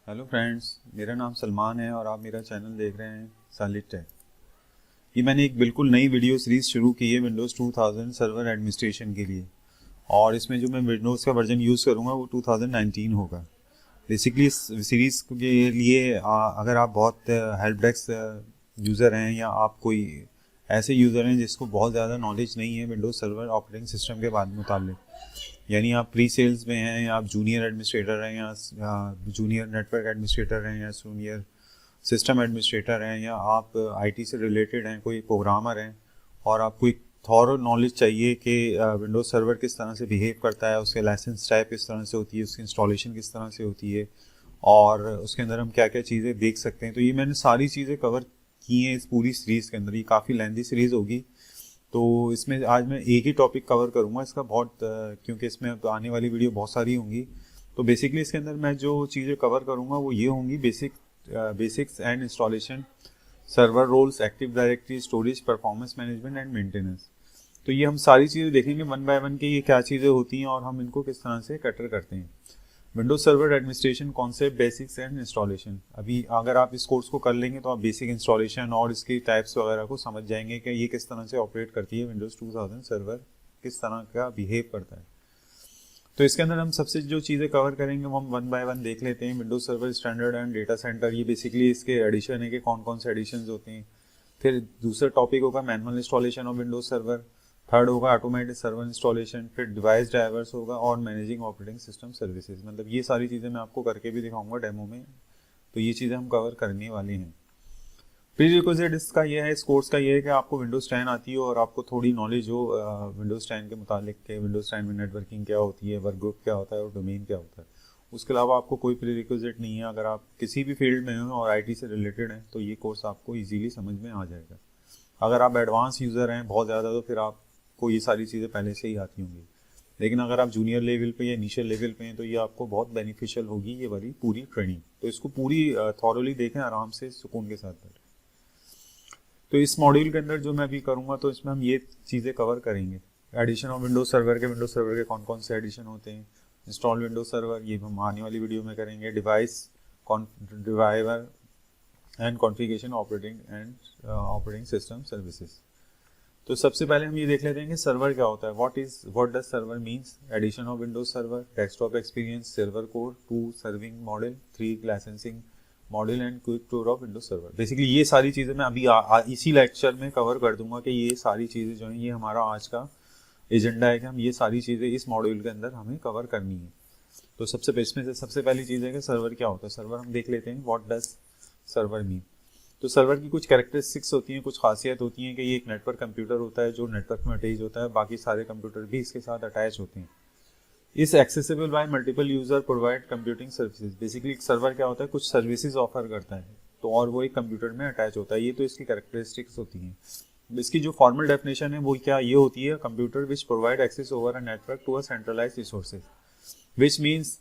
Hello friends, मेरा नाम सलमान है और आप मेरा चैनल देख रहे हैं सॉलिड टेक। ये मैंने एक बिल्कुल नई वीडियो सीरीज़ शुरू की है विंडोज़ 2000 सर्वर एडमिनिस्ट्रेशन के लिए। और इसमें जो मैं विंडोज़ का वर्जन यूज़ करूँगा वो 2019 होगा। बेसिकली इस सीरीज़ के लिए अगर आप बहुत हेल्प डेस्क यूज़र हैं या आप कोई ऐसे यूज़र हैं जिसको बहुत ज़्यादा नॉलेज नहीं है विंडोज़ सर्वर ऑपरेटिंग सिस्टम के बाद मुताबिक, यानी आप प्री सेल्स में हैं या आप जूनियर एडमिनिस्ट्रेटर हैं या जूनियर नेटवर्क एडमिनिस्ट्रेटर हैं या जूनियर सिस्टम एडमिनिस्ट्रेटर हैं या आप आईटी से रिलेटेड हैं, कोई प्रोग्रामर हैं और आपको एक थॉरो नॉलेज चाहिए कि विंडोज़ सर्वर किस तरह से बिहेव करता है, उसके लाइसेंस टाइप किस तरह से होती है, उसकी इंस्टॉलेशन किस तरह से होती है और उसके अंदर हम क्या क्या चीज़ें देख सकते हैं। तो ये मैंने सारी चीज़ें कवर की हैं इस पूरी सीरीज़ के अंदर। ये काफ़ी लेंथी सीरीज़ होगी, तो इसमें आज मैं एक ही टॉपिक कवर करूँगा इसका क्योंकि इसमें अब आने वाली वीडियो बहुत सारी होंगी। तो बेसिकली इसके अंदर मैं जो चीज़ें कवर करूँगा वो ये होंगी: basics and installation, server roles, active directory, storage, performance management and maintenance. तो ये हम सारी चीज़ें देखेंगे वन बाय वन कि ये क्या चीज़ें होती हैं और हम इनको किस तरह से कैटर करते हैं। Windows server administration concept, basics and installation. अभी अगर आप इस कोर्स को कर लेंगे तो आप बेसिक इंस्टॉलेशन और इसकी टाइप्स वगैरह को समझ जाएंगे कि ये किस तरह से ऑपरेट करती है विंडोज़ 2000 सर्वर, किस तरह का बिहेव करता है। तो इसके अंदर हम सबसे जो चीज़ें कवर करेंगे वो हम वन बाय वन देख लेते हैं। Windows server standard and data centre, ये बेसिकली इसके एडिशन है कि कौन कौन से एडिशन होते हैं। फिर दूसरा टॉपिक होगा manual installation of Windows server. Third होगा ऑटोमेटेड सर्वर इंस्टॉलेशन। फिर डिवाइस ड्राइवर्स होगा और मैनेजिंग ऑपरेटिंग सिस्टम सर्विसेज। मतलब ये सारी चीज़ें मैं आपको करके भी दिखाऊंगा डेमो में। तो ये चीज़ें हम कवर करने वाले हैं। प्री रिक्विजिट इसका ये है, इस कोर्स का ये है कि आपको विंडोज़ 10 आती हो और आपको थोड़ी नॉलेज हो विंडोज़ 10 के मुतालिक के विंडोज़ 10 में नेटवर्किंग क्या होती है, वर्क ग्रुप क्या होता है और डोमेन क्या होता है। उसके अलावा आपको कोई प्री रिक्विजिट नहीं है। अगर आप किसी भी फील्ड में हो और आईटी से रिलेटेड हैं तो ये कोर्स आपको इजीली समझ में आ जाएगा। अगर आप एडवांस यूज़र हैं बहुत ज़्यादा तो फिर आपको ये सारी चीज़ें पहले से ही आती होंगी, लेकिन अगर आप जूनियर लेवल पे या इनिशियल लेवल पे हैं तो ये आपको बहुत बेनिफिशियल होगी ये वाली पूरी ट्रेनिंग। तो इसको पूरी थॉरली देखें, आराम से सुकून के साथ बैठें। तो इस मॉड्यूल के अंदर जो मैं अभी करूँगा तो इसमें हम ये चीज़ें कवर करेंगे: एडिशन ऑफ विंडोज सर्वर के कौन कौन से एडिशन होते हैं, इंस्टॉल विंडोज सर्वर, ये हम आने वाली वीडियो में करेंगे, driver and configuration operating system services. तो सबसे पहले हम ये देख लेते हैं कि सर्वर क्या होता है। What does server means? Edition of Windows server, desktop experience, server core, 2 serving model, 3 licensing model and quick tour of Windows server. Basically ये सारी चीज़ें मैं अभी इसी लेक्चर में कवर कर दूंगा कि ये सारी चीज़ें जो हैं, ये हमारा आज का एजेंडा है कि हम ये सारी चीज़ें इस मॉड्यूल के अंदर हमें कवर करनी है। तो इसमें से सबसे पहली चीज़ है कि सर्वर क्या होता है। सर्वर हम देख लेते हैं, व्हाट डज सर्वर मीन। तो सर्वर की कुछ कैरेक्टरिस्टिक्स होती हैं, कुछ खासियत होती हैं कि ये एक नेटवर्क कंप्यूटर होता है जो नेटवर्क में अटैच होता है, बाकी सारे कंप्यूटर भी इसके साथ अटैच होते हैं। इस accessible bye multiple user provide computing services. Basically एक सर्वर क्या होता है, कुछ सर्विसेज ऑफर करता है तो और वो एक कंप्यूटर में अटैच होता है। ये तो इसकी कैरेक्टरिस्टिक्स होती हैं। इसकी जो फॉर्मल डेफिनेशन है वो क्या ये होती है: computer which provide access over a network to a centralize resources, which means,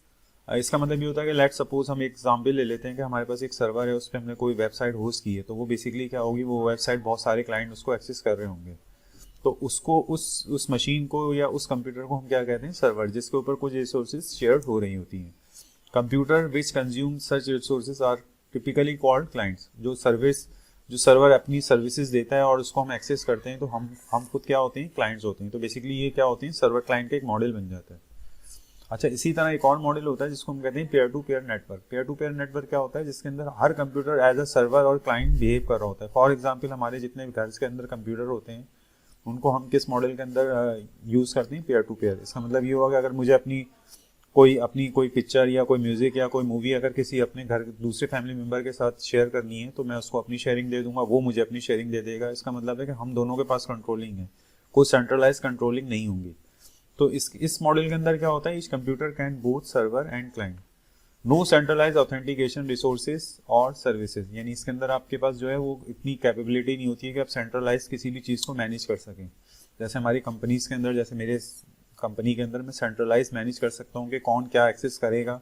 इसका मतलब ये होता है कि लेट सपोज हम एक एग्जाम्पल ले लेते हैं कि हमारे पास एक सर्वर है, उस पर हमने कोई वेबसाइट होस्ट की है। तो वो बेसिकली क्या होगी, वो वेबसाइट बहुत सारे क्लाइंट उसको एक्सेस कर रहे होंगे। तो उसको उस मशीन को या उस कंप्यूटर को हम क्या कहते हैं, सर्वर, जिसके ऊपर कुछ रिसोर्सेज शेयर हो रही होती हैं। Computer which consume such resources are typically called clients. जो सर्वर अपनी सर्विसेज देता है और उसको हम एक्सेस करते हैं तो हम खुद क्या होते हैं, क्लाइंट्स होते हैं। तो बेसिकली ये क्या होते हैं, सर्वर क्लाइंट का एक मॉडल बन जाता है। अच्छा, इसी तरह एक और मॉडल होता है जिसको हम कहते हैं peer to peer network. Peer to peer network क्या होता है, जिसके अंदर हर कंप्यूटर एज अ सर्वर और क्लाइंट बिहेव कर रहा होता है। फॉर एग्जांपल, हमारे जितने घर के अंदर कंप्यूटर होते हैं उनको हम किस मॉडल के अंदर यूज़ करते हैं, पेयर टू पेयर। इसका मतलब ये होगा कि अगर मुझे अपनी कोई पिक्चर या कोई म्यूज़िक या कोई मूवी अगर किसी अपने घर दूसरे फैमिली मेम्बर के साथ शेयर करनी है तो मैं उसको अपनी शेयरिंग दे दूंगा, वो मुझे अपनी शेयरिंग दे देगा। इसका मतलब है कि हम दोनों के पास कंट्रोलिंग है, कोई सेंट्रलाइज कंट्रोलिंग नहीं होंगी। तो इस मॉडल के अंदर क्या होता है, इस computer can both server and client, no centralize authentication resources और सर्विसेज। यानी इसके अंदर आपके पास जो है वो इतनी कैपेबिलिटी नहीं होती है कि आप सेंट्रलाइज किसी भी चीज़ को मैनेज कर सकें। जैसे हमारी कंपनीज के अंदर, जैसे मेरे कंपनी के अंदर मैं सेंट्रलाइज मैनेज कर सकता हूँ कि कौन क्या एक्सेस करेगा,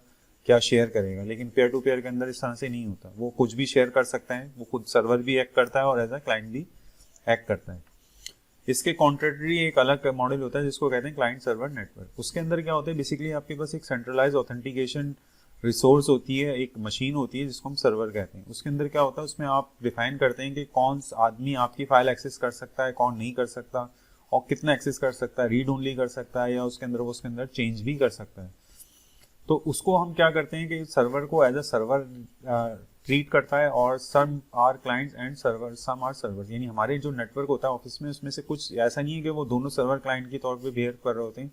क्या शेयर करेगा। लेकिन पेयर टू पेयर के अंदर इस तरह से नहीं होता। वो कुछ भी शेयर कर सकता है, वो खुद सर्वर भी एक्ट करता है और एज अ क्लाइंट भी एक्ट करता है। इसके कॉन्ट्रेटरी एक अलग मॉडल होता है जिसको कहते हैं क्लाइंट सर्वर नेटवर्क। उसके अंदर क्या होता है, बेसिकली आपके पास एक सेंट्रलाइज ऑथेंटिकेशन रिसोर्स होती है, एक मशीन होती है जिसको हम सर्वर कहते हैं। उसके अंदर क्या होता है, उसमें आप डिफाइन करते हैं कि कौन आदमी आपकी फाइल एक्सेस कर सकता है, कौन नहीं कर सकता, और कितना एक्सेस कर सकता है, रीड ओनली कर सकता है या उसके अंदर चेंज भी कर सकता है। तो उसको हम क्या करते हैं कि सर्वर को एज अ सर्वर ट्रीट करता है, और some are clients and server, some are server, यानी हमारे जो नेटवर्क होता है ऑफिस में, उसमें से कुछ ऐसा नहीं है कि वो दोनों सर्वर क्लाइंट के तौर पे बिहेव कर रहे होते हैं।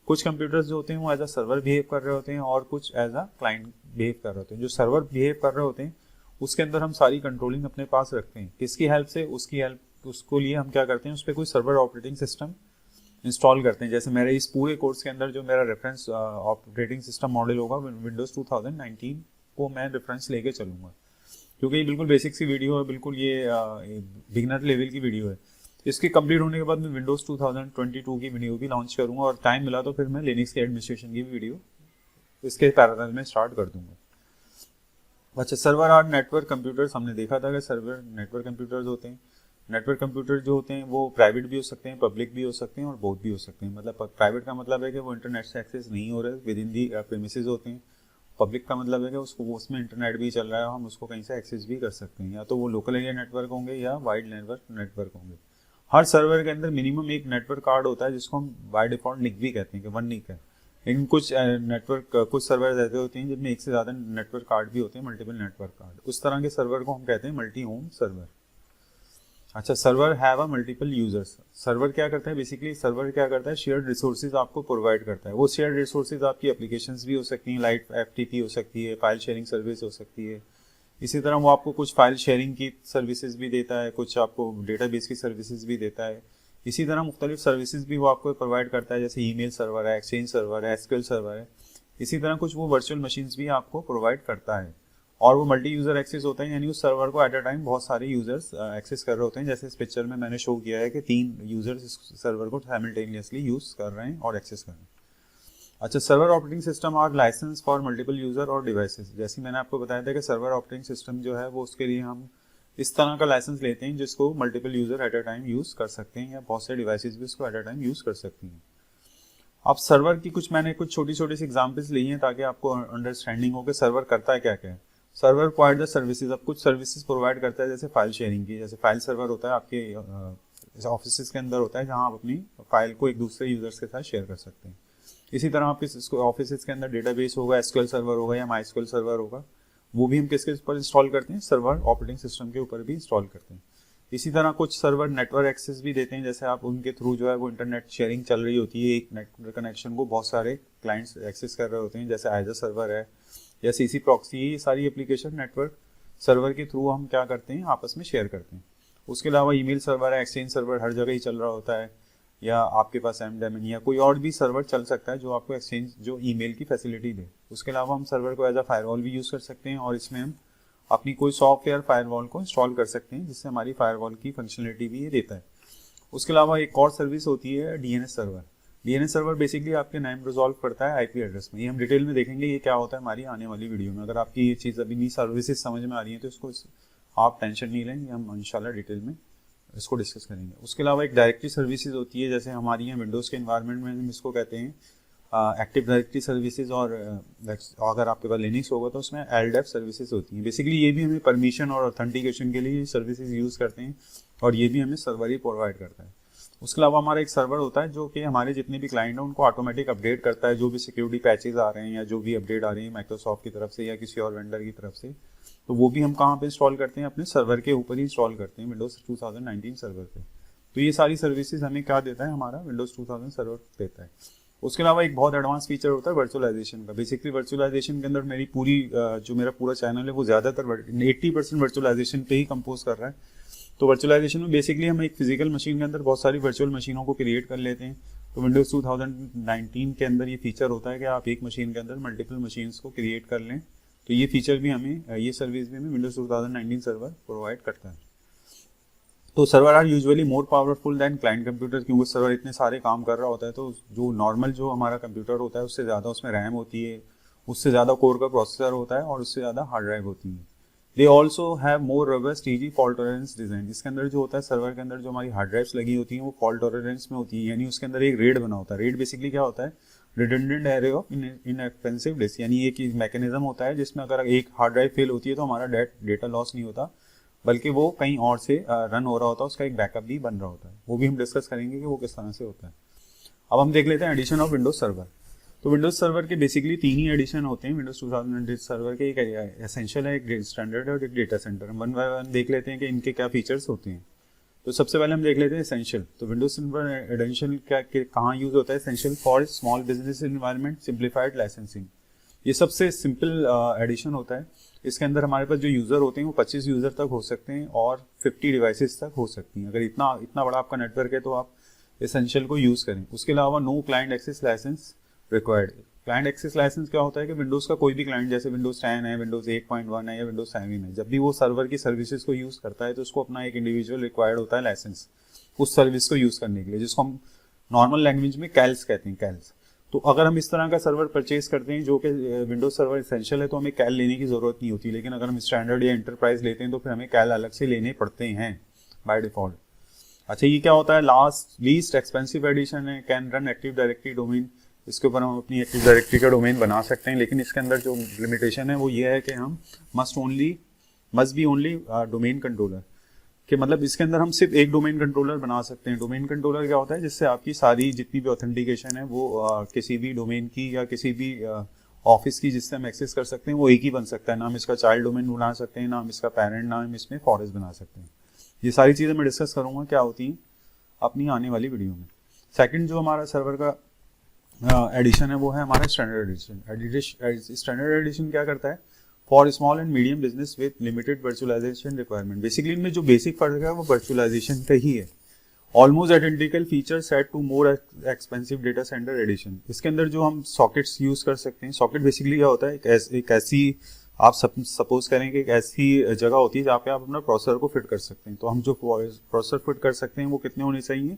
कुछ कंप्यूटर्स जो होते हैं वो एज अ सर्वर बिहेव कर रहे होते हैं और कुछ एज अ क्लाइंट बिहेव कर रहे होते हैं। जो सर्वर बिहेव कर रहे होते हैं उसके अंदर हम सारी कंट्रोलिंग अपने पास रखते हैं। किसकी हेल्प से? उसकी हेल्प, उसको लिए हम क्या करते हैं, उस पर कोई सर्वर ऑपरेटिंग सिस्टम इंस्टॉल करते हैं। जैसे मेरे इस पूरे कोर्स के अंदर जो मेरा रेफरेंस ऑपरेटिंग सिस्टम मॉडल होगा विंडोज 2019 को मैं रेफरेंस लेके चलूंगा, क्योंकि ये बिल्कुल बेसिक सी वीडियो है, बिल्कुल ये बिगनर लेवल की वीडियो है। इसके कंप्लीट होने के बाद मैं विंडोज 2022 की वीडियो भी लॉन्च करूंगा, और टाइम मिला तो फिर मैं लिनक्स के एडमिनिस्ट्रेशन की वीडियो इसके पैरेलल में स्टार्ट कर दूंगा। अच्छा, सर्वर आर नेटवर्क कंप्यूटर्स, हमने देखा था कि सर्वर नेटवर्क कंप्यूटर्स होते हैं। नेटवर्क कंप्यूटर जो होते हैं वो प्राइवेट भी हो सकते हैं, पब्लिक भी हो सकते हैं और बोथ भी हो सकते हैं। मतलब प्राइवेट का मतलब है कि वो इंटरनेट से एक्सेस नहीं हो रहे, विद इन दी प्रीमिसेस होते हैं। पब्लिक का मतलब है कि उसको उसमें इंटरनेट भी चल रहा है, हम उसको कहीं से एक्सेस भी कर सकते हैं, या तो वो लोकल एरिया नेटवर्क होंगे या वाइड नेटवर्क होंगे। हर सर्वर के अंदर मिनिमम एक नेटवर्क कार्ड होता है जिसको हम बाय डिफॉल्ट निक भी कहते हैं कि 1 निक है। लेकिन कुछ कुछ सर्वर ऐसे होते हैं जिनमें एक से ज़्यादा नेटवर्क कार्ड भी होते हैं, मल्टीपल नेटवर्क कार्ड। उस तरह के सर्वर को हम कहते हैं मल्टी होम सर्वर। अच्छा, server have a multiple users. Server क्या करता है, बेसिकली सर्वर क्या करता है, शेयर्ड रिसोर्सेज आपको प्रोवाइड करता है। वो शेयर्ड रिसोर्सेज आपकी एप्लीकेशंस भी हो सकती हैं, लाइक एफटीपी हो सकती है, फाइल शेयरिंग सर्विस हो सकती है। इसी तरह वो आपको कुछ फाइल शेयरिंग की सर्विसेज भी देता है, कुछ आपको डेटाबेस की सर्विसेज भी देता है। इसी तरह मुख्तलिफ सर्विसेज भी वो आपको प्रोवाइड करता है, जैसे ईमेल सर्वर है, एक्सचेंज सर्वर है, एसक्यूएल सर्वर है। इसी तरह कुछ वो वर्चुअल मशीन्स भी आपको प्रोवाइड करता है, और वो मल्टी यूजर एक्सेस होता है, यानी उस सर्वर को एट अ टाइम बहुत सारे यूजर्स एक्सेस कर रहे होते हैं। जैसे इस पिक्चर में मैंने शो किया है कि 3 यूजर्स इस सर्वर को साइमल्टेनियसली यूज कर रहे हैं और एक्सेस कर रहे हैं। अच्छा, सर्वर ऑपरेटिंग सिस्टम और लाइसेंस फॉर मल्टीपल यूजर और डिवाइसेस। जैसे मैंने आपको बताया था कि सर्वर ऑपरेटिंग सिस्टम जो है वो उसके लिए हम इस तरह का लाइसेंस लेते हैं जिसको multiple user at a time use कर सकते हैं, या बहुत से डिवाइसेस भी उसको एट अ टाइम यूज कर सकती हैं। अब सर्वर की मैंने कुछ छोटी छोटी सी एग्जांपल्स ली हैं ताकि आपको अंडरस्टैंडिंग हो कि सर्वर करता है क्या क्या है। सर्वर प्रोवाइड द सर्विसेज, अब कुछ सर्विसेज प्रोवाइड करता है, जैसे फाइल शेयरिंग की। जैसे फाइल सर्वर होता है आपके ऑफिस के अंदर होता है, जहां आप अपनी फाइल को एक दूसरे यूजर्स के साथ शेयर कर सकते हैं। इसी तरह आपके ऑफिस के अंदर डेटाबेस होगा, एसक्यूएल सर्वर होगा या माइस्क्यूएल सर्वर होगा, वो भी हम किसके ऊपर इंस्टॉल करते हैं, सर्वर ऑपरेटिंग सिस्टम के ऊपर भी इंस्टॉल करते हैं। इसी तरह कुछ सर्वर नेटवर्क एक्सेस भी देते हैं, जैसे आप उनके थ्रू जो है वो इंटरनेट शेयरिंग चल रही होती है, एक नेटवर्क कनेक्शन को बहुत सारे क्लाइंट्स एक्सेस कर रहे होते हैं, जैसे आइजर सर्वर है या सीसी प्रॉक्सी। ये सारी एप्लीकेशन नेटवर्क सर्वर के थ्रू हम क्या करते हैं, आपस में शेयर करते हैं। उसके अलावा ईमेल सर्वर है, एक्सचेंज सर्वर हर जगह ही चल रहा होता है, या आपके पास एमडेमन या कोई और भी सर्वर चल सकता है जो आपको एक्सचेंज जो ईमेल की फैसिलिटी दे। उसके अलावा हम सर्वर को एज अ फायरवॉल भी यूज़ कर सकते हैं, और इसमें हम अपनी कोई सॉफ्टवेयर फायरवॉल को इंस्टॉल कर सकते हैं, जिससे हमारी फायरवॉल की फंक्शनलिटी भी ये देता है। उसके अलावा एक और सर्विस होती है DNS server. DNS server basically आपके नाम रिजॉल्व करता है आईपी एड्रेस में। ये हम डिटेल में देखेंगे ये क्या होता है हमारी आने वाली वीडियो में। अगर आपकी ये चीज़ अभी नहीं सर्विसेज समझ में आ रही है तो इसको आप टेंशन नहीं लें, हम इंशाल्लाह डिटेल में इसको डिस्कस करेंगे। उसके अलावा एक डायरेक्टरी सर्विसेज होती है, जैसे हमारी यहाँ विंडोज़ के इन्वायरमेंट में हम इसको कहते हैं एक्टिव डायरेक्टरी सर्विसेज, और अगर आपके पास लिनक्स होगा तो उसमें एलडेफ सर्विसेज होती हैं। बेसिकली ये भी हमें परमिशन और ऑथेंटिकेशन के लिए सर्विसेज यूज़ करते हैं, और ये भी हमें सर्वर ही प्रोवाइड करता है। उसके अलावा हमारा एक सर्वर होता है जो कि हमारे जितने भी क्लाइंट हैं उनको ऑटोमेटिक अपडेट करता है, जो भी सिक्योरिटी पैचेज आ रहे हैं या जो भी अपडेट आ रही है माइक्रोसॉफ्ट की तरफ से या किसी और वेंडर की तरफ से, तो वो भी हम कहाँ पे इंस्टॉल करते हैं, अपने सर्वर के ऊपर ही इंस्टॉल करते हैं, विंडोज़ 2019 सर्वर पे। तो ये सारी सर्विसेज हमें क्या देता है, हमारा विंडोज़ 2000 सर्वर देता है। उसके अलावा एक बहुत एडवांस फीचर होता है वर्चुअलाइजेशन का। बेसिकली वर्चुअलाइजेशन के अंदर मेरी जो मेरा पूरा चैनल है वो ज़्यादातर 80% वर्चुअलाइजेशन पे ही कंपोज कर रहा है। तो वर्चुअलाइजेशन में बेसिकली हम एक फिजिकल मशीन के अंदर बहुत सारी वर्चुअल मशीनों को क्रिएट कर लेते हैं। तो विंडोज़ 2019 के अंदर ये फीचर होता है कि आप एक मशीन के अंदर मल्टीपल मशीन्स को क्रिएट कर लें। तो ये फीचर भी हमें, ये सर्विस भी हमें विंडोज़ 2019 सर्वर प्रोवाइड करता है। तो server are usually more powerful than client computer, क्योंकि सर्वर इतने सारे काम कर रहा होता है, तो जो नॉर्मल जो हमारा कंप्यूटर होता है उससे ज़्यादा उसमें रैम होती है, उससे ज़्यादा कोर का प्रोसेसर होता है, और उससे ज़्यादा हार्ड ड्राइव होती है। They also have more robust easy fault tolerance design. जिसके अंदर जो होता है सर्वर के अंदर जो हमारी हार्ड ड्राइव्स लगी होती हैं वो फॉल्ट टॉलरेंस में होती है, यानी उसके अंदर एक रेड बना होता है। रेड बेसिकली क्या होता है, redundant array of inexpensive disk, यानी एक मैकेनिज्म होता है जिसमें अगर एक हार्ड ड्राइव फेल होती है तो हमारा डेटा लॉस नहीं होता, बल्कि वो कहीं और से रन हो रहा होता है, उसका एक बैकअप भी बन रहा होता है। वो भी हम डिस्कस करेंगे कि वो किस तरह से होता है। अब हम देख लेते हैं एडिशन ऑफ विंडोज सर्वर। तो विंडोज सर्वर के बेसिकली 3 ही एडिशन होते हैं विंडोज 2000 सर्वर के, एक एसेंशियल है, एक स्टैंडर्ड है और एक डेटा सेंटर। हम वन बाय वन देख लेते हैं कि इनके क्या फीचर्स होते हैं। तो सबसे पहले हम देख लेते हैं एसेंशियल। तो विंडोज सर्वर एडिशन क्या कहाँ यूज होता है? Essential for small business environment, simplified licensing. ये सबसे सिंपल एडिशन होता है। इसके अंदर हमारे पास जो यूज़र होते हैं वो 25 यूज़र तक हो सकते हैं और 50 डिवाइसेस तक हो सकती हैं। अगर इतना बड़ा आपका नेटवर्क है तो आप एसेंशियल को यूज़ करें। उसके अलावा no client access license required. Client access license क्या होता है कि विंडोज़ का कोई भी क्लाइंट, जैसे विंडोज़ 10 है, विंडोज़ 8.1 है या विंडोज़ 7 है, जब भी वो सर्वर की सर्विसेज को यूज़ करता है तो उसको अपना एक इंडिविजुअल रिक्वायर्ड होता है लाइसेंस उस सर्विस को यूज़ करने के लिए, जिसको हम नॉर्मल लैंग्वेज में कैल्स कहते हैं, कैल्स। तो अगर हम इस तरह का सर्वर परचेज करते हैं जो कि विंडोज सर्वर एसेंशियल है तो हमें कैल लेने की ज़रूरत नहीं होती। लेकिन अगर हम स्टैंडर्ड या एंटरप्राइज लेते हैं तो फिर हमें कैल अलग से लेने पड़ते हैं बाय डिफॉल्ट। अच्छा, ये क्या होता है? लीस्ट एक्सपेंसिव एडिशन है, can run active directory domain. इसके ऊपर हम अपनी एक्टिव डायरेक्टरी का डोमेन बना सकते हैं, लेकिन इसके अंदर जो लिमिटेशन है वो ये है कि हम must be only domain controller, कि मतलब इसके अंदर हम सिर्फ एक डोमेन कंट्रोलर बना सकते हैं। डोमेन कंट्रोलर क्या होता है? जिससे आपकी सारी जितनी भी ऑथेंटिकेशन है वो किसी भी डोमेन की या किसी भी ऑफिस की जिससे हम एक्सेस कर सकते हैं वो एक ही बन सकता है। ना हम इसका चाइल्ड डोमेन बना सकते हैं, ना हम इसका पेरेंट, ना हम इसमें फॉरेस्ट बना सकते हैं। ये सारी चीज़ें मैं डिस्कस करूँगा क्या होती हैं अपनी आने वाली वीडियो में। सेकेंड जो हमारा सर्वर का एडिशन है वो है हमारा स्टैंडर्ड एडिशन। स्टैंडर्ड एडिशन क्या करता है? For small and medium business with limited virtualization requirement. Basically इनमें जो बेसिक फर्क है वो वर्चुअलाइजेशन का ही है। Almost identical feature set to more expensive data center edition. इसके अंदर जो हम सॉकेट्स यूज कर सकते हैं, सॉकेट बेसिकली क्या होता है? एक ऐसी, आप सपोज करें कि एक ऐसी जगह होती है जहाँ पे आप अपना प्रोसेसर को फिट कर सकते हैं। तो हम जो प्रोसेसर फिट कर सकते हैं वो कितने होने चाहिए?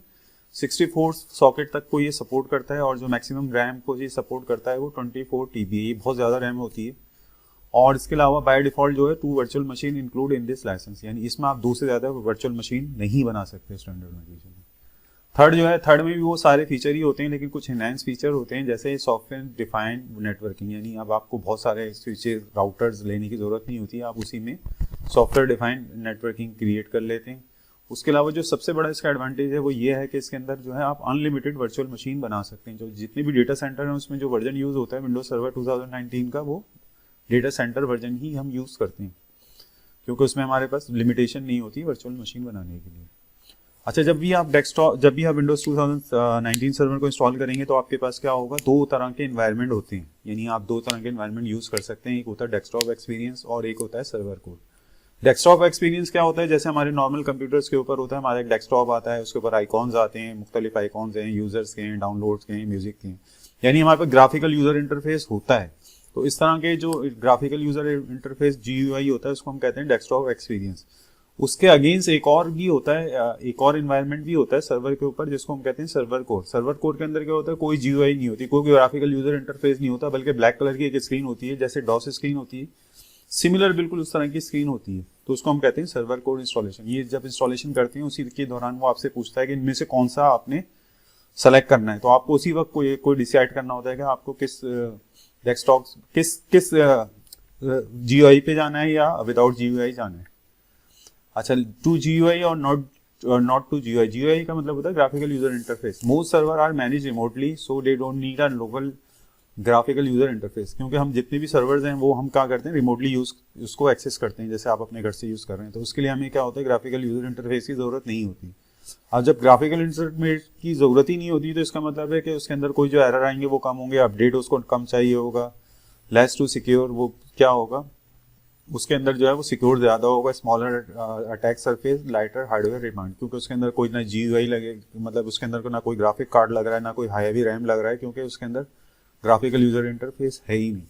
64 सॉकेट तक को ये सपोर्ट करता है और जो मैक्सिमम रैम को ये सपोर्ट करता है वो 24 TB है। ये बहुत ज़्यादा रैम होती है। और इसके अलावा बाय डिफॉल्ट जो है 2 virtual machine include in this license, यानी इसमें आप 2 से ज़्यादा वर्चुअल मशीन नहीं बना सकते स्टैंडर्ड एडिशन में। थर्ड जो है, थर्ड में भी वो सारे फीचर ही होते हैं लेकिन कुछ एनहांस फीचर होते हैं, जैसे सॉफ्टवेयर डिफाइंड नेटवर्किंग, यानी अब आपको बहुत सारे स्विचेस राउटर्स लेने की ज़रूरत नहीं होती है, आप उसी में सॉफ्टवेयर डिफाइंड नेटवर्किंग क्रिएट कर लेते हैं। उसके अलावा जो सबसे बड़ा इसका एडवांटेज है वो ये है कि इसके अंदर जो है आप अनलिमिटेड वर्चुअल मशीन बना सकते हैं। जो जितने भी डेटा सेंटर हैं उसमें जो वर्जन यूज़ होता है विंडोज सर्वर 2019 का, वो डेटा सेंटर वर्जन ही हम यूज़ करते हैं, क्योंकि उसमें हमारे पास लिमिटेशन नहीं होती वर्चुअल मशीन बनाने के लिए। अच्छा, जब भी आप विंडोज 2019 सर्वर को इंस्टॉल करेंगे तो आपके पास क्या होगा? 2 तरह के एनवायरनमेंट होते हैं, यानी आप 2 तरह के एनवायरनमेंट यूज़ कर सकते हैं। एक होता है डेस्कटॉप एक्सपीरियंस और एक होता है सर्वर कोड। डेस्कटॉप एक्सपीरियंस क्या होता है? जैसे हमारे नॉर्मल कंप्यूटर्स के ऊपर होता है, हमारा एक डेस्कटॉप आता है, उसके ऊपर आइकॉन्स आते हैं, मुख्तलिफ आइकॉन्स हैं, यूजर्स के हैं, डाउनलोड्स के हैं, म्यूजिक के हैं, यानी हमारे पास ग्राफिकल यूजर इंटरफेस होता है। तो इस तरह के जो ग्राफिकल यूजर इंटरफेस GUI होता है उसको हम कहते हैं डेस्कटॉप एक्सपीरियंस। उसके अगेंस्ट एक और भी होता है, एक और एनवायरनमेंट भी होता है सर्वर के ऊपर, जिसको हम कहते हैं सर्वर कोड। सर्वर कोड के अंदर क्या होता है? कोई GUI नहीं होती, कोई ग्राफिकल यूजर इंटरफेस नहीं होता, बल्कि ब्लैक कलर की एक स्क्रीन होती है, जैसे डॉस स्क्रीन होती है, सिमिलर बिल्कुल उस तरह की स्क्रीन होती है। तो उसको हम कहते हैं सर्वर कोड इंस्टॉलेशन। ये जब इंस्टॉलेशन करते हैं उसी के दौरान वो आपसे पूछता है कि इनमें से कौन सा आपने सेलेक्ट करना है। तो आपको उसी वक्त कोई डिसाइड करना होता है कि आपको किस डेस्कटॉप किस GUI पे जाना है या विदाउट GUI जाना है। अच्छा, टू GUI और नॉट टू GUI। GUI का मतलब होता है graphical user interface. Most server are manage remotely so they don't need a local graphical user interface. क्योंकि हम जितने भी सर्वर्स हैं वो हम क्या करते हैं? रिमोटली उसको एक्सेस करते हैं, जैसे आप अपने घर से यूज़ कर रहे हैं। तो उसके लिए हमें क्या होता है? ग्राफिकल यूजर इंटरफेस की ज़रूरत नहीं होती। अब जब ग्राफिकल इंटरफेस की ज़रूरत ही नहीं होती तो इसका मतलब है कि उसके अंदर कोई जो एरर आएंगे वो कम होंगे, अपडेट उसको कम चाहिए होगा, लेस टू सिक्योर, वो क्या होगा? उसके अंदर जो है वो सिक्योर ज़्यादा होगा, smaller attack surface, lighter hardware demand, क्योंकि उसके अंदर कोई ना GUI लगे, मतलब उसके अंदर ना कोई ग्राफिक कार्ड लग रहा है, ना कोई हैवी रैम लग रहा है, क्योंकि उसके अंदर ग्राफिकल यूजर इंटरफेस है ही नहीं।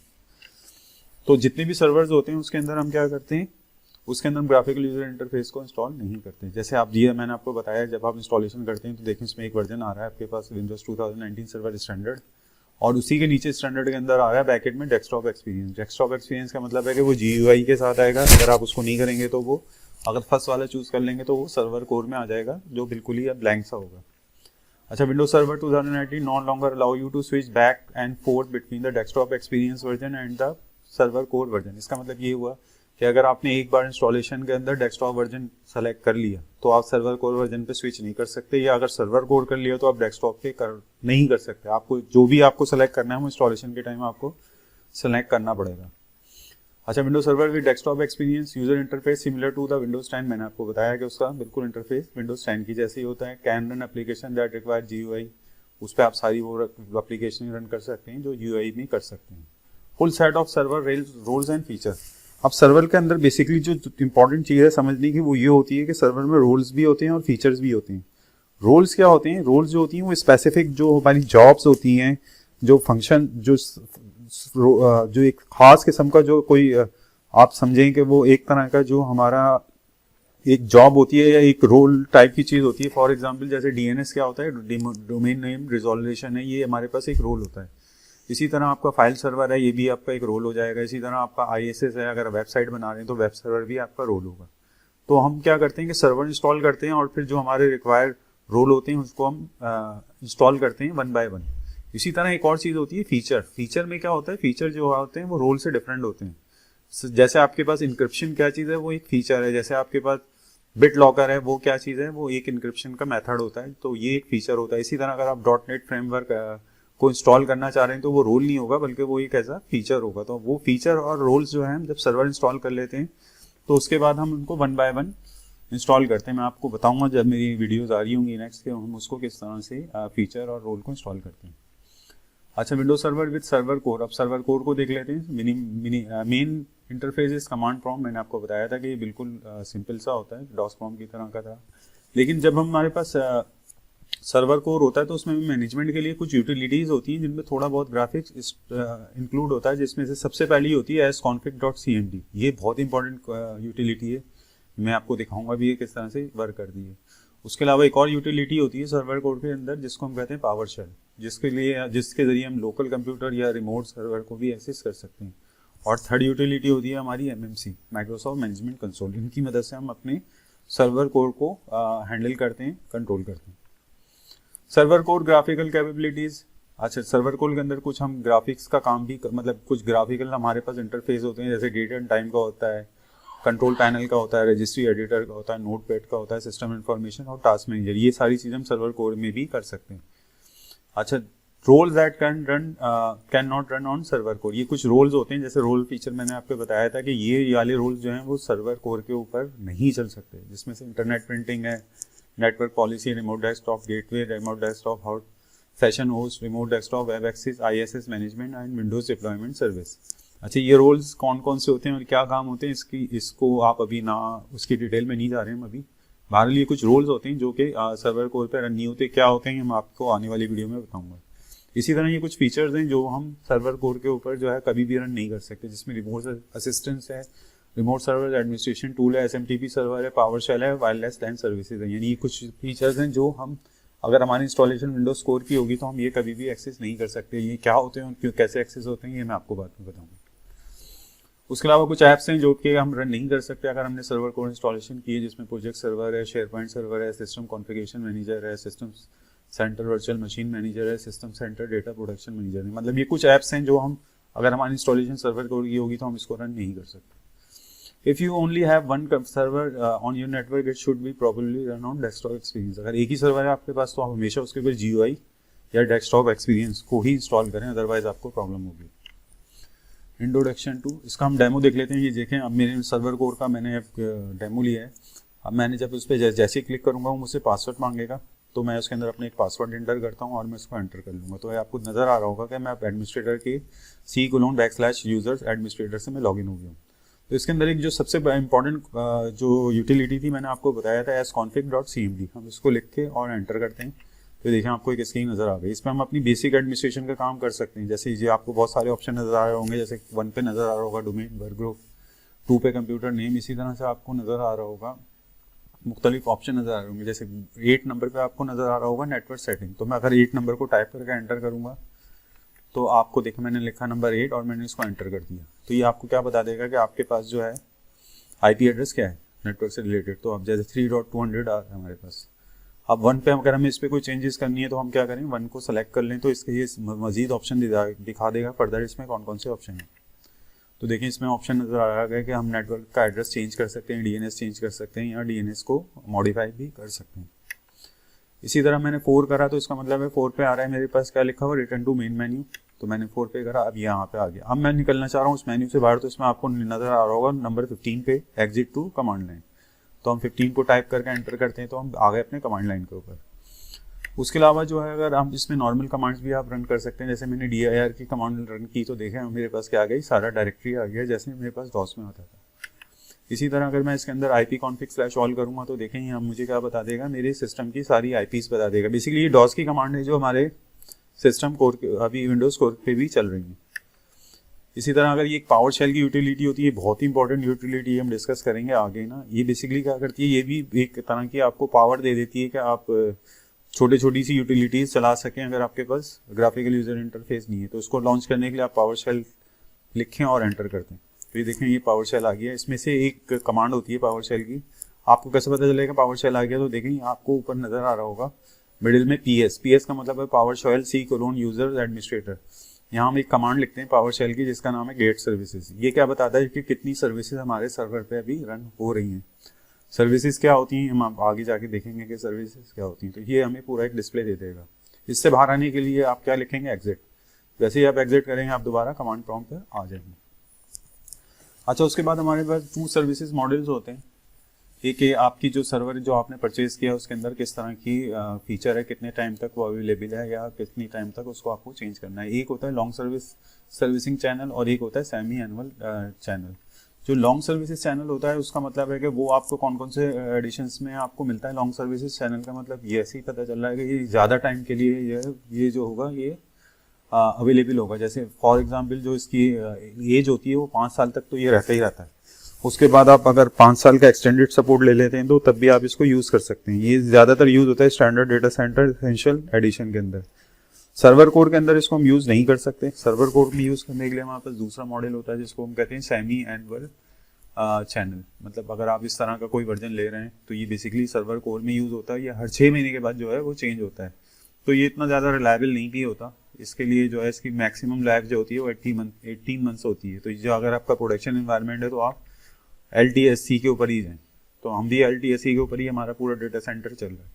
तो जितने भी सर्वर्स होते हैं उसके अंदर हम क्या करते हैं? उसके अंदर हम ग्राफिकल यूजर इंटरफेस को इंस्टॉल नहीं करते। जैसे आप मैंने आपको बताया, जब आप इंस्टॉलेशन करते हैं तो देखें इसमें एक वर्जन आ रहा है आपके पास विंडोज 2019 सर्वर स्टैंडर्ड, और उसी के नीचे स्टैंडर्ड के अंदर आ रहा है बैकेट में डेस्कटॉप एक्सपीरियंस। डेस्कटॉप एक्सपीरियंस का मतलब है कि वो GUI के साथ आएगा। अगर आप उसको नहीं करेंगे तो वो, अगर फर्स्ट वाला चूज कर लेंगे तो वो सर्वर कोर में आ जाएगा, जो बिल्कुल ही ब्लैंक सा होगा। अच्छा, Windows server 2019 no longer allow you to switch back and forth between the desktop experience version and the server core version। इसका मतलब ये हुआ कि अगर आपने एक बार इंस्टॉलेशन के अंदर डेस्कटॉप वर्जन सेलेक्ट कर लिया तो आप सर्वर कोर वर्जन पे स्विच नहीं कर सकते, या अगर सर्वर कोर कर लिया तो आप डेस्कटॉप पे नहीं कर सकते। आपको जो भी आपको सेलेक्ट करना है वो इंस्टॉलेशन के टाइम आपको सेलेक्ट करना पड़ेगा। अच्छा, Windows server with desktop experience user interface similar to the Windows 10। मैंने आपको बताया कि उसका बिल्कुल इंटरफेस विंडोज 10 की जैसे ही होता है। Can run application that require GUI, उस पर आप सारी वो एप्लीकेशन रन कर सकते हैं जो GUI में कर सकते हैं। Full set of server roles and feature. अब सर्वर के अंदर बेसिकली जो इंपॉर्टेंट चीज़ है समझने की वो ये होती है कि सर्वर में रोल्स भी होते हैं और फीचर्स भी होते हैं। रोल्स क्या होते हैं? रोल्स जो होती हैं वो स्पेसिफिक जो हमारी जॉब्स होती हैं, जो फंक्शन जो एक खास किस्म का जो कोई आप समझें कि वो एक तरह का जो हमारा एक जॉब होती है या एक रोल टाइप की चीज़ होती है। फॉर एग्जांपल जैसे DNS क्या होता है, डोमेन नेम रिजोल्यूशन है, ये हमारे पास एक रोल होता है। इसी तरह आपका फाइल सर्वर है, ये भी आपका एक रोल हो जाएगा। इसी तरह आपका ISS है, अगर वेबसाइट बना रहे हैं तो वेब सर्वर भी आपका रोल होगा। तो हम क्या करते हैं कि सर्वर इंस्टॉल करते हैं और फिर जो हमारे रिक्वायर्ड रोल होते हैं उसको हम इंस्टॉल करते हैं 1 by 1। इसी तरह एक और चीज़ होती है फीचर। फीचर में क्या होता है, फीचर जो होते हैं वो रोल से डिफरेंट होते हैं। जैसे आपके पास इंक्रिप्शन क्या चीज़ है, वो एक फीचर है। जैसे आपके पास बिट लॉकर है, वो क्या चीज़ है, वो एक इंक्रिप्शन का मेथड होता है, तो ये एक फीचर होता है। इसी तरह अगर आप .NET फ्रेमवर्क को इंस्टॉल करना चाह रहे हैं तो वो रोल नहीं होगा बल्कि वो एक ऐसा फीचर होगा। तो वो फीचर और रोल्स जो है जब सर्वर इंस्टॉल कर लेते हैं तो उसके बाद हम उनको 1 by 1 इंस्टॉल करते हैं। मैं आपको बताऊंगा जब मेरी वीडियोस आ रही होंगी नेक्स्ट के, हम उसको किस तरह से फीचर और रोल को इंस्टॉल करते हैं। अच्छा, Windows server with server core. अब सर्वर कोर को देख लेते हैं। Main interface is command prompt. मैंने आपको बताया था कि ये बिल्कुल सिंपल सा होता है, डॉस प्रॉम्प्ट की तरह का था। लेकिन जब हमारे पास सर्वर कोर होता है तो उसमें मैनेजमेंट के लिए कुछ यूटिलिटीज़ होती हैं जिनमें थोड़ा बहुत ग्राफिक्स इंक्लूड होता है, जिसमें से सबसे पहली होती है asconfig.cmd। ये बहुत इंपॉर्टेंट यूटिलिटी है, मैं आपको दिखाऊंगा भी ये किस तरह से वर्क करती है। उसके अलावा एक और यूटिलिटी होती है सर्वर कोर के अंदर जिसको हम कहते हैं पावर शेल, जिसके ज़रिए हम लोकल कंप्यूटर या रिमोट सर्वर को भी एक्सेस कर सकते हैं। और थर्ड यूटिलिटी होती है हमारी MMC, माइक्रोसॉफ्ट मैनेजमेंट कंसोल। इनकी मदद से हम अपने सर्वर कोर को हैंडल करते हैं, कंट्रोल करते हैं। Server core graphical capabilities. अच्छा, सर्वर कोर के अंदर कुछ हम ग्राफिक्स का काम भी मतलब कुछ ग्राफिकल हमारे पास इंटरफेस होते हैं, जैसे डेट एंड टाइम का होता है, कंट्रोल पैनल का होता है, रजिस्ट्री एडिटर का होता है, नोटपैड का होता है, सिस्टम इन्फॉर्मेशन और टास्क मैनेजर। ये सारी चीज़ें हम सर्वर कोर में भी कर सकते हैं। अच्छा, roles that can not run on server core. ये कुछ रोल्स होते हैं, जैसे रोल फीचर मैंने आपको बताया था कि ये वाले रोल्स जो हैं वो सर्वर कोर के ऊपर नहीं चल सकते, जिसमें से इंटरनेट प्रिंटिंग है, network policy, remote desktop gateway, remote desktop house, session host, remote desktop web access, ISS management and Windows deployment service. अच्छा, ये रोल्स कौन कौन से होते हैं और क्या काम होते हैं इसको आप अभी ना उसकी डिटेल में नहीं जा रहे हैं हम अभी। बहरहाल ये कुछ रोल्स होते हैं जो कि सर्वर कोर पर रन नहीं होते। क्या होते हैं हम आपको आने वाली वीडियो में बताऊंगा। इसी तरह ये कुछ फीचर्स हैं जो हम सर्वर कोर के ऊपर जो है कभी भी रन नहीं कर सकते, जिसमें रिमोट असिस्टेंस है, रिमोट सर्वर एडमिनिस्ट्रेशन टूल है, SMTP सर्वर है, पावर शेल है, वायरलेस लैन सर्विसेज है। यानी ये कुछ फीचर्स हैं जो हम अगर हमारी इंस्टॉलेशन विंडोज कोर की होगी तो हम ये कभी भी एक्सेस नहीं कर सकते। ये क्या होते हैं और क्यों कैसे एक्सेस होते हैं ये मैं आपको बाद में बताऊंगा। उसके अलावा कुछ ऐप्स हैं जो कि हम रन नहीं कर सकते अगर हमने सर्वर कोर इंस्टॉलेशन की है, जिसमें प्रोजेक्ट सर्वर है, शेयरपॉइंट सर्वर है, सिस्टम कॉन्फ़िगरेशन मैनेजर है, system center virtual machine manager है, system center data production manager है। मतलब ये कुछ ऐप्स हैं जो हम अगर हमारी इंस्टॉलेशन सर्वर कोर की होगी तो हम इसको रन नहीं कर सकते। If you only have one server on your network, it should be properly run on desktop experience। अगर एक ही सर्वर है आपके पास तो आप हमेशा उसके ऊपर GUI या डेस्कटॉप एक्सपीरियंस को ही इंस्टॉल करें, अदरवाइज आपको प्रॉब्लम होगी। इंट्रोडक्शन टू, इसका हम डेमो देख लेते हैं। ये देखें, अब मेरे सर्वर कोर का मैंने डेमो लिया है। अब मैंने जब उस पर जैसे ही क्लिक करूँगा वो मुझसे पासवर्ड मांगेगा, तो मैं उसके अंदर अपने एक पासवर्ड एंटर करता हूँ और मैं उसको एंटर कर लूँगा। तो आपको नज़र आ रहा होगा कि मैं एडमिनिस्ट्रेटर के C:\users एडमिनिस्ट्रेटर से मैं लॉगिन हो गया हूँ। तो इसके अंदर एक जो सबसे इंपॉर्टेंट जो यूटिलिटी थी मैंने आपको बताया था asconfig.cmd, हम इसको लिख के और एंटर करते हैं तो देखें आपको एक स्क्रीन नज़र आ गई। इसमें हम अपनी बेसिक एडमिनिस्ट्रेशन का काम कर सकते हैं। जैसे ये आपको बहुत सारे ऑप्शन नज़र आ रहे होंगे, जैसे 1 पे नज़र आ रहा होगा डोमेन वर्क ग्रुप, 2 पे कंप्यूटर नेम, इसी तरह से आपको नज़र आ रहा होगा मुख्तलिफ ऑप्शन नज़र आ रहे होंगे। जैसे 8 नंबर पर आपको नज़र आ रहा होगा नेटवर्क सेटिंग, तो मैं अगर 8 नंबर को टाइप करके एंटर करूँगा तो आपको देखा मैंने लिखा नंबर 8 और मैंने इसको एंटर कर दिया, तो ये आपको क्या बता देगा कि आपके पास जो है IP एड्रेस क्या है नेटवर्क से रिलेटेड। तो अब जैसे 3.200 आ रहा है हमारे पास। अब 1 पे अगर हमें इस पर कोई चेंजेस करनी है तो हम क्या करें, 1 को सेलेक्ट कर लें तो इसके ये मजीद ऑप्शन दिखा देगा फर्दर इसमें कौन कौन से ऑप्शन है। तो देखिए इसमें ऑप्शन नज़र आ गया कि हम नेटवर्क का एड्रेस चेंज कर सकते हैं, DNS चेंज कर सकते हैं या DNS को मॉडिफाई भी कर सकते हैं। इसी तरह मैंने 4 करा तो इसका मतलब है 4 पे आ रहा है मेरे पास क्या लिखा हुआ, रिटर्न टू मेन मेन्यू। तो मैंने 4 पे करा, अब यहाँ पे आ गया। अब मैं निकलना चाह रहा हूँ उस मेन्यू से बाहर, तो इसमें आपको नज़र आ रहा होगा नंबर 15 पे एग्जिट टू कमांड लाइन। तो हम 15 को टाइप करके एंटर करते हैं तो हम आ गए अपने कमांड लाइन के ऊपर। उसके अलावा जो है अगर हम इसमें नॉर्मल कमांड्स भी आप रन कर सकते हैं, जैसे मैंने dir की कमांड रन की तो देखें मेरे पास क्या आ गई, सारा डायरेक्टरी आ गया जैसे मेरे पास डॉस में होता था। इसी तरह अगर मैं इसके अंदर ipconfig/all करूँगा तो देखें यहाँ मुझे क्या बता देगा, मेरे सिस्टम की सारी IPs बता देगा। बेसिकली ये डॉस की कमांड है जो हमारे सिस्टम कोर अभी विंडोज़ कोर पे भी चल रही है। इसी तरह अगर ये एक पावर शेल की यूटिलिटी होती है, बहुत ही इंपॉर्टेंट यूटिलिटी हम डिस्कस करेंगे आगे ना। ये बेसिकली क्या करती है, ये भी एक तरह की आपको पावर दे देती है कि आप छोटी सी यूटिलिटीज़ चला सकें अगर आपके पास ग्राफिकल यूज़र इंटरफेस नहीं है। तो इसको लॉन्च करने के लिए आप पावर शेल लिखें और एंटर करते हैं। तो ये देखें ये पावर शेल आ गया। इसमें से एक कमांड होती है पावर शेल की, आपको कैसे पता चलेगा पावर शेल आ गया, तो देखें आपको ऊपर नज़र आ रहा होगा मिडिल में PS का मतलब है पावर शेल C:\यूजर एडमिनिस्ट्रेटर। यहाँ हम एक कमांड लिखते हैं पावर शेल की जिसका नाम है गेट सर्विसेज। ये क्या बताता है कि कितनी सर्विसेज हमारे सर्वर पे अभी रन हो रही हैं। सर्विसेज क्या होती हैं हम आगे जाके देखेंगे कि सर्विसेज क्या होती हैं। तो ये हमें पूरा एक डिस्प्ले दे देगा। इससे बाहर आने के लिए आप क्या लिखेंगे, एग्जिट। जैसे ही आप एग्जिट करेंगे आप दोबारा कमांड प्रॉम्प्ट पर आ जाएंगे। अच्छा, उसके बाद हमारे पास 2 सर्विसेज मॉडल्स होते हैं। एक है आपकी जो सर्वर जो आपने परचेज किया उसके अंदर किस तरह की फीचर है, कितने टाइम तक वो अवेलेबल है या कितनी टाइम तक उसको आपको चेंज करना है। एक होता है लॉन्ग सर्विसिंग चैनल और एक होता है सेमी एनुअल चैनल। जो लॉन्ग सर्विसेज चैनल होता है उसका मतलब है कि वो आपको कौन कौन से एडिशंस में आपको मिलता है। लॉन्ग सर्विसेज चैनल का मतलब ये ऐसे ही पता चल रहा है कि ये ज़्यादा टाइम के लिए ये जो होगा ये अवेलेबल होगा। जैसे फॉर एग्जांपल जो इसकी एज होती है वो 5 साल तक तो ये रहता ही रहता है। उसके बाद आप अगर 5 साल का एक्सटेंडेड सपोर्ट ले लेते हैं तो तब भी आप इसको यूज़ कर सकते हैं। ये ज़्यादातर यूज़ होता है standard data center essential edition के अंदर। सर्वर कोर के अंदर इसको हम यूज़ नहीं कर सकते। सर्वर कोर में यूज़ करने के लिए हमारे पास दूसरा मॉडल होता है जिसको हम कहते हैं सेमी एनुअल चैनल। मतलब अगर आप इस तरह का कोई वर्जन ले रहे हैं तो ये बेसिकली सर्वर कोर में यूज़ होता है। ये हर 6 महीने के बाद जो है वो चेंज होता है। तो ये इतना ज़्यादा रिलायबल नहीं भी होता। इसके लिए जो है इसकी मैक्सिमम लाइफ जो होती है वो 18 मंथ्स होती है। तो जो अगर आपका प्रोडक्शन एनवायरनमेंट है तो आप LTSC के ऊपर ही जाएं। तो हम भी LTSC के ऊपर ही हमारा पूरा डेटा सेंटर चल रहा है।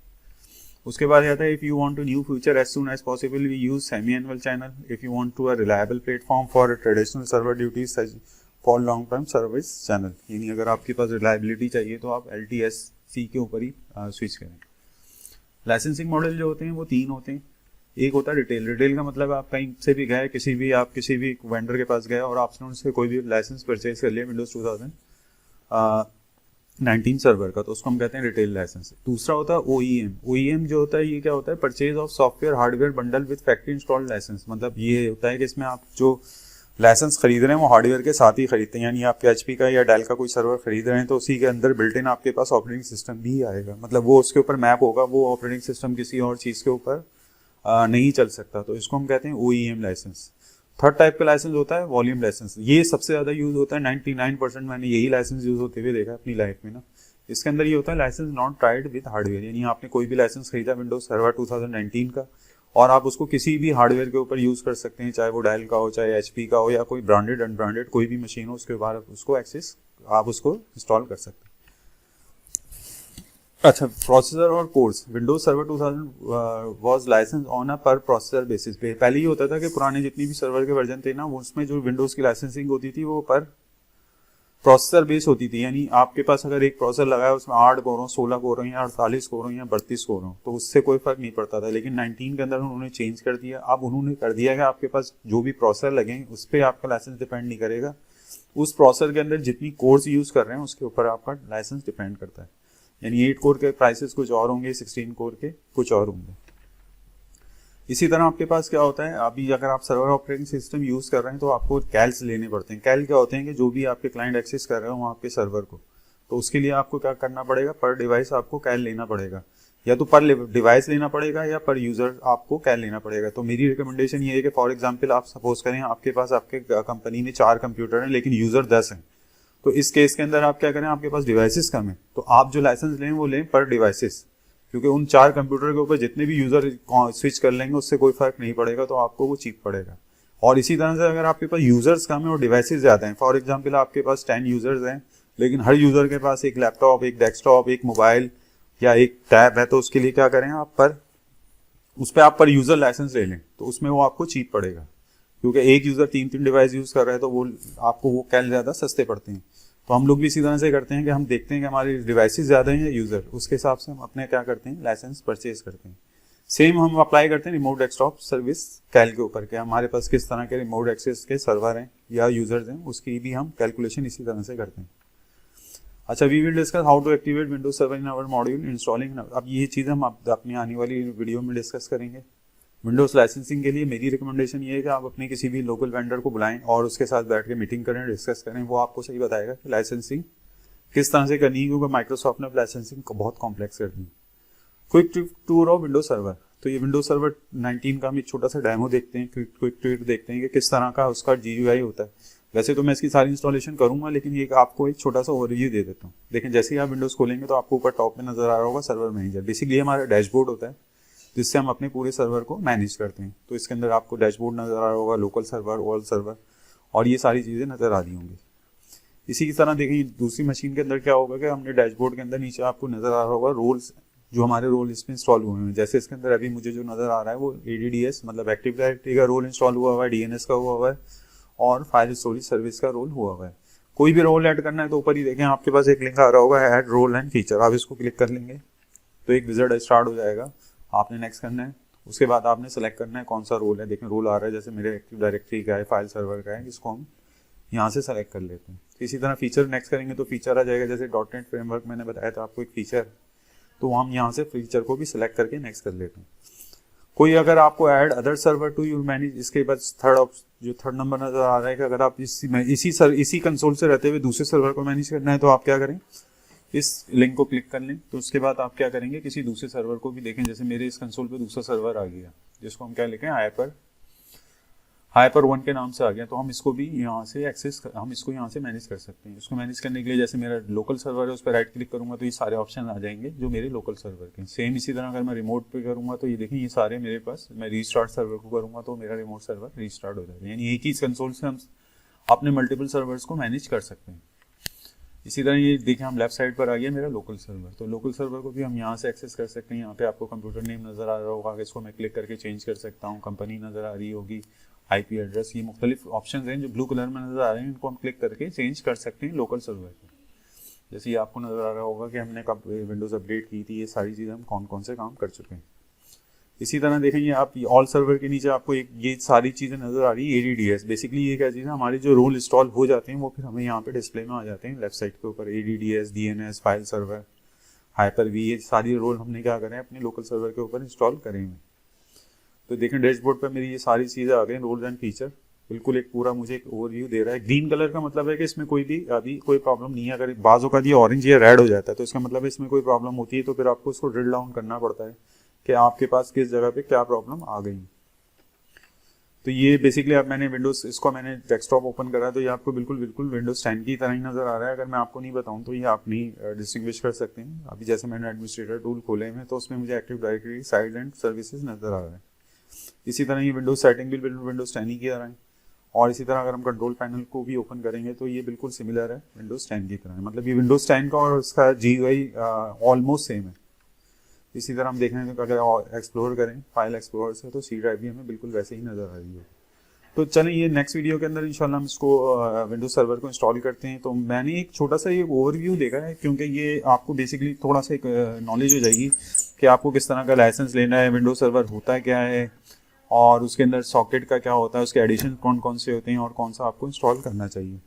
उसके बाद आता है if you want to new future as soon as possible we use semi annual channel. If you want to a reliable platform for traditional server duties for long term service channel. यानी अगर आपके पास reliability चाहिए तो आप LTSC के ऊपर ही switch करें। Licensing model जो होते हैं वो 3 होते हैं। एक होता है रिटेल। रिटेल का मतलब आप कहीं से भी गए, किसी भी वेंडर के पास गए और आपने उनसे कोई भी लाइसेंस परचेज कर लिया विंडोज 2019 सर्वर का, तो उसको हम कहते हैं रिटेल लाइसेंस। दूसरा होता है OEM जो होता है ये क्या होता है, purchase of software hardware bundle with factory installed license. मतलब ये होता है कि इसमें आप जो लाइसेंस खरीद रहे हैं वो हार्डवेयर के साथ ही खरीदते हैं। यानी आपके HP का या डेल का कोई सर्वर खरीद रहे हैं तो उसी के अंदर बिल्ट इन आपके पास ऑपरेटिंग सिस्टम भी आएगा। मतलब वो उसके ऊपर मैप होगा, वो ऑपरेटिंग सिस्टम किसी और चीज़ के ऊपर नहीं चल सकता। तो इसको हम कहते हैं OEM लाइसेंस। थर्ड टाइप का लाइसेंस होता है वॉल्यूम लाइसेंस। ये सबसे ज़्यादा यूज़ होता है, 99% मैंने यही लाइसेंस यूज़ होते हुए देखा है अपनी लाइफ में ना। इसके अंदर ये होता है license not tied with hardware. यानी आपने कोई भी लाइसेंस खरीदा विंडोज सर्वर 2019 का और आप उसको किसी भी हार्डवेयर के ऊपर यूज़ कर सकते हैं, चाहे वो डेल का हो, चाहे HP का हो या कोई ब्रांडेड अनब्रांडेड कोई भी मशीन हो, उसके बाद उसको एक्सेस आप उसको इंस्टॉल कर सकते हैं। अच्छा, प्रोसेसर और cores. Windows server 2000 was license on a per processor basis पे। पहले ये होता था कि पुराने जितनी भी सर्वर के वर्जन थे ना, वो उसमें जो विंडोज की लाइसेंसिंग होती थी वो पर प्रोसेसर बेस होती थी। यानी आपके पास अगर एक प्रोसेसर लगा है उसमें 8 कोर हो, 16 कोर हो या 48 कोर हो या 32 कोर हो तो उससे कोई फर्क नहीं पड़ता था। लेकिन 19 के अंदर उन्होंने चेंज कर दिया। अब उन्होंने कर दिया कि आपके पास जो भी प्रोसेसर लगे उस पर आपका लाइसेंस डिपेंड नहीं करेगा, उस प्रोसेसर के अंदर जितनी कोर्स यूज़ कर रहे हैं उसके ऊपर आपका लाइसेंस डिपेंड करता है। यानी 8 कोर के प्राइसेस कुछ और होंगे, 16 कोर के कुछ और होंगे। इसी तरह आपके पास क्या होता है, अभी अगर आप सर्वर ऑपरेटिंग सिस्टम यूज़ कर रहे हैं तो आपको कैल्स लेने पड़ते हैं। कैल क्या होते हैं कि जो भी आपके क्लाइंट एक्सेस कर रहे हो वहाँ आपके सर्वर को, तो उसके लिए आपको क्या करना पड़ेगा, पर डिवाइस आपको कैल लेना पड़ेगा। या तो पर डिवाइस लेना पड़ेगा या पर यूज़र आपको कैल लेना पड़ेगा। तो मेरी रिकमेंडेशन ये है कि फॉर एग्जाम्पल आप सपोज करें आपके पास आपके कंपनी में 4 कंप्यूटर हैं लेकिन यूज़र 10 हैं, तो इस केस के अंदर आप क्या करें, आपके पास डिवाइसेस कम है तो आप जो लाइसेंस लें वो लें पर डिवाइसेस, क्योंकि उन 4 कंप्यूटर के ऊपर जितने भी यूज़र स्विच कर लेंगे उससे कोई फर्क नहीं पड़ेगा, तो आपको वो चीप पड़ेगा। और इसी तरह से अगर आपके पास यूज़र्स कम है और डिवाइसेस ज़्यादा हैं, फॉर एग्जांपल आपके पास 10 यूज़र्स हैं, लेकिन हर यूज़र के पास एक लैपटॉप, एक डेस्कटॉप, एक मोबाइल या एक टैब है, तो उसके लिए क्या करें आप उस पर आप पर यूज़र लाइसेंस ले लें, तो उसमें वो आपको चीप पड़ेगा। क्योंकि एक यूज़र 3 डिवाइस यूज़ कर रहा है तो वो आपको वो कैल ज़्यादा सस्ते पड़ते हैं। तो हम लोग भी इसी तरह से करते हैं कि हम देखते हैं कि हमारे डिवाइसेस ज़्यादा हैं या यूज़र, उसके हिसाब से हम अपने क्या करते हैं, लाइसेंस परचेज करते हैं। सेम हम अप्लाई करते हैं रिमोट डेस्कटॉप सर्विस कैल के ऊपर के हमारे पास किस तरह के रिमोट एक्सेस के सर्वर हैं या यूजर्स हैं, उसकी भी हम कैलकुलेशन इसी तरह से करते हैं। अच्छा, we will discuss how to activate Windows server in our module installing. अब ये चीज़ हम अपनी आने वाली वीडियो में डिस्कस करेंगे। विंडोज लाइसेंसिंग के लिए मेरी रिकमेंडेशन ये है कि आप अपने किसी भी लोकल वेंडर को बुलाएं और उसके साथ बैठ के मीटिंग करें, डिस्कस करें। वो आपको सही बताएगा कि लाइसेंसिंग किस तरह से करनी है, क्योंकि माइक्रोसॉफ्ट ने लाइसेंसिंग को बहुत कॉम्प्लेक्स कर दी। Quick tour of Windows server. तो ये विंडोज सर्वर 19 का हम एक छोटा सा डेमो देखते हैं, क्विक टूर देखते हैं कि किस तरह का उसका GUI होता है। वैसे तो मैं इसकी सारी इंस्टॉलेशन करूंगा, लेकिन ये आपको एक छोटा सा ओवरव्यू दे देता हूँ। देखें, जैसे ही आप विंडोज खोलेंगे तो आपको ऊपर टॉप में नजर आ रहा होगा सर्वर मैनेजर। बेसिकली हमारा डैशबोर्ड होता है जिससे हम अपने पूरे सर्वर को मैनेज करते हैं। तो इसके अंदर आपको डैशबोर्ड नजर आ रहा होगा, लोकल सर्वर, ऑल सर्वर और ये सारी चीज़ें नजर आ रही होंगी। इसी की तरह देखें दूसरी मशीन के अंदर क्या होगा कि हमने डैशबोर्ड के अंदर नीचे आपको नजर आ रहा होगा रोल्स, जो हमारे रोल इसमें इंस्टॉल हुए हैं। जैसे इसके अंदर अभी मुझे जो नजर आ रहा है वो ADDS मतलब एक्टिव डायरेक्टरी का रोल इंस्टॉल हुआ हुआ है, DNS का हुआ है और फाइल स्टोरेज सर्विस का रोल हुआ हुआ है। कोई भी रोल ऐड करना है तो ऊपर ही देखें आपके पास एक लिंक आ रहा होगा, ऐड रोल एंड फीचर। आप इसको क्लिक कर लेंगे तो एक विज़ार्ड स्टार्ट हो जाएगा। आपने नेक्स्ट करना है, उसके बाद आपने सेलेक्ट करना है कौन सा रोल है। देखें रोल आ रहा है, जैसे मेरे एक्टिव डायरेक्टरी का है, फाइल सर्वर का है, इसको हम यहाँ से सेलेक्ट कर लेते हैं। इसी तरह फीचर नेक्स्ट करेंगे तो फीचर आ जाएगा, जैसे .NET फ्रेमवर्क मैंने बताया था आपको एक फीचर, तो हम यहाँ से फीचर को भी सिलेक्ट करके नेक्स्ट कर लेते हैं। कोई अगर आपको add other server to your manage, इसके बाद थर्ड नंबर नजर आ रहा है कि अगर आप इसी कंसोल से रहते हुए दूसरे सर्वर को मैनेज करना है तो आप क्या करें, इस लिंक को क्लिक कर लें। तो उसके बाद आप क्या करेंगे, किसी दूसरे सर्वर को भी देखें, जैसे मेरे इस कंसोल पे दूसरा सर्वर आ गया जिसको हम क्या लिखें, हाइपर 1 के नाम से आ गया। तो हम इसको भी यहाँ से हम इसको यहाँ से मैनेज कर सकते हैं। इसको मैनेज करने के लिए जैसे मेरा लोकल सर्वर है उस पर राइट क्लिक करूंगा तो ये सारे ऑप्शन आ जाएंगे जो मेरे लोकल सर्वर के। सेम इसी तरह अगर मैं रिमोट पे करूंगा तो ये देखें ये सारे मेरे पास, मैं रीस्टार्ट सर्वर को करूंगा तो मेरा रिमोट सर्वर रीस्टार्ट हो जाएगा। यानी एक ही कंसोल से हम अपने मल्टीपल सर्वर्स को मैनेज कर सकते हैं। इसी तरह ये देखें हम लेफ्ट साइड पर आ गया मेरा लोकल सर्वर, तो लोकल सर्वर को भी हम यहाँ से एक्सेस कर सकते हैं। यहाँ पे आपको कंप्यूटर नेम नज़र आ रहा होगा, इसको मैं क्लिक करके चेंज कर सकता हूँ। कंपनी नज़र आ रही होगी, IP एड्रेस, ये मुख्तलिफ ऑप्शन हैं जो ब्लू कलर में नज़र आ रहे हैं, इनको हम क्लिक करके चेंज कर सकते हैं लोकल सर्वर पे। जैसे ये आपको नज़र आ रहा होगा कि हमने कब विंडोज़ अपडेट की थी, ये सारी चीज़ें हम कौन कौन से काम कर चुके हैं। इसी तरह देखेंगे आप ऑल सर्वर के नीचे आपको एक ये सारी चीज़ें नज़र आ रही है, ADDS। बेसिकली ये क्या चीज़ है, हमारे जो रोल इंस्टॉल हो जाते हैं वो फिर हमें यहाँ पे डिस्प्ले में आ जाते हैं लेफ्ट साइड के ऊपर। ADDS, DNS, file server, Hyper-V, ये सारी रोल हमने क्या करें अपने लोकल सर्वर के ऊपर इंस्टॉल करेंगे। तो देखें डैशबोर्ड पर मेरी ये सारी चीज़ें आ गई, रोल्स एंड फीचर बिल्कुल एक पूरा मुझे एक ओवरव्यू दे रहा है। ग्रीन कलर का मतलब है कि इसमें कोई भी अभी कोई प्रॉब्लम नहीं है। अगर बाज़ों का ये ऑरेंज या रेड हो जाता है तो इसका मतलब है इसमें कोई प्रॉब्लम होती है, तो फिर आपको इसको ड्रिल डाउन करना पड़ता है कि आपके पास किस जगह पे क्या प्रॉब्लम आ गई। तो ये बेसिकली अब मैंने मैंने डेस्कटॉप ओपन करा तो ये आपको बिल्कुल विंडोज 10 की तरह ही नज़र आ रहा है। अगर मैं आपको नहीं बताऊं तो ये आप नहीं डिस्टिंग्विश कर सकते हैं। अभी जैसे मैंने एडमिनिस्ट्रेटर टूल खोले हैं तो उसमें मुझे active directory side and services नज़र आ रहा है। इसी तरह ये विंडोज सेटिंग भी विंडोज 10 ही की तरह है। और इसी तरह अगर हम कंट्रोल पैनल को भी ओपन करेंगे तो ये बिल्कुल सिमिलर है विंडोज 10 की तरह, मतलब ये विंडोज 10 का और उसका GUI ऑलमोस्ट सेम है। इसी तरह हम देखने को अगर एक्सप्लोर करें फाइल एक्सप्लोर से तो C ड्राइव भी हमें बिल्कुल वैसे ही नज़र आ रही है। तो चलें ये नेक्स्ट वीडियो के अंदर इंशाल्लाह हम इसको विंडोज सर्वर को इंस्टॉल करते हैं। तो मैंने एक छोटा सा ये ओवरव्यू देखा है क्योंकि ये आपको बेसिकली थोड़ा सा एक नॉलेज हो जाएगी कि आपको किस तरह का लाइसेंस लेना है, विंडोज सर्वर होता क्या है और उसके अंदर सॉकेट का क्या होता है, उसके एडिशन कौन कौन से होते हैं और कौन सा आपको इंस्टॉल करना चाहिए।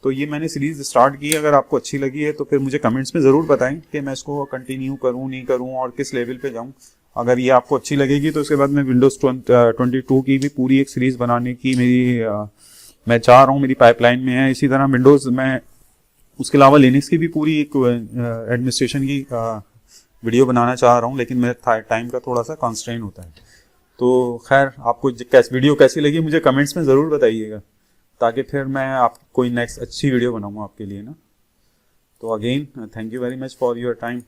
तो ये मैंने सीरीज़ स्टार्ट की, अगर आपको अच्छी लगी है तो फिर मुझे कमेंट्स में ज़रूर बताएं कि मैं इसको कंटिन्यू करूं नहीं करूं और किस लेवल पे जाऊं। अगर ये आपको अच्छी लगेगी तो उसके बाद मैं विंडोज़ 22 की भी पूरी एक सीरीज़ बनाने की मैं चाह रहा हूँ, मेरी पाइपलाइन में है। इसी तरह विंडोज़ मैं उसके अलावा लिनक्स की भी पूरी एक एडमिनिस्ट्रेशन की वीडियो बनाना चाह रहा हूँ, लेकिन मेरे टाइम का थोड़ा सा कॉन्स्ट्रेंट होता है। तो खैर आपको वीडियो कैसी लगी मुझे कमेंट्स में ज़रूर बताइएगा ताकि फिर मैं कोई नेक्स्ट अच्छी वीडियो बनाऊँगा आपके लिए ना। तो again thank you very much for your time.